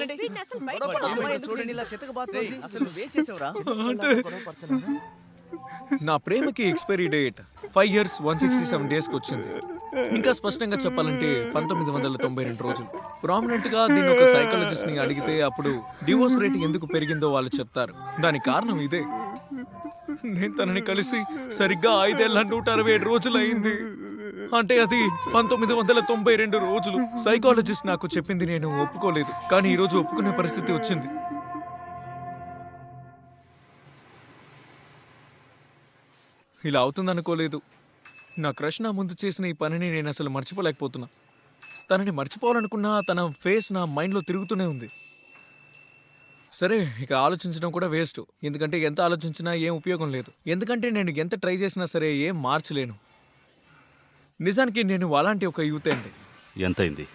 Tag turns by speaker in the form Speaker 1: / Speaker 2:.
Speaker 1: వెళ్ళండి.
Speaker 2: వీడిని అసలు బయటికి
Speaker 1: వాడు
Speaker 2: పంపొద్దు.
Speaker 1: అమ్మాయిని చూడండి ఇలా చితకబాదుతోంది. అసలు నువ్వేం చేసావురా?
Speaker 3: అంటే నా ప్రేమకి ఎక్స్పైరీ డేట్ 5 years 167 డేస్కి వచ్చింది. ఇంకా స్పష్టంగా చెప్పాలంటే 1992 రోజులు. ప్రామినెంట్ గా దీన్ని ఒక సైకాలజిస్ట్ ని అడిగితే అప్పుడు డివోర్స్ రేట్ ఎందుకు పెరిగిందో వాళ్ళు చెప్తారు. దానికి కారణం ఇదే. నేను తనని కలిసి సరిగ్గా 5,167 రోజులు అయింది. అంటే అది 1992 రోజులు. సైకాలజిస్ట్ నాకు చెప్పింది నేను ఒప్పుకోలేదు, కానీ ఈ రోజు ఒప్పుకునే పరిస్థితి వచ్చింది. ఇలా అవుతుందనుకోలేదు. నా క్రష్ నా ముందు చేసిన ఈ పనిని నేను అసలు మర్చిపోలేకపోతున్నా. తనని మర్చిపోవాలనుకున్నా తన ఫేస్ నా మైండ్లో తిరుగుతూనే ఉంది. సరే, ఇక ఆలోచించడం కూడా వేస్ట్. ఎందుకంటే ఎంత ఆలోచించినా ఏం ఉపయోగం లేదు. ఎందుకంటే నేను ఎంత ట్రై చేసినా సరే ఏం మార్చలేను. నిజానికి నేను అలాంటి ఒక యూత్ అండి.
Speaker 4: ఎంతైంది?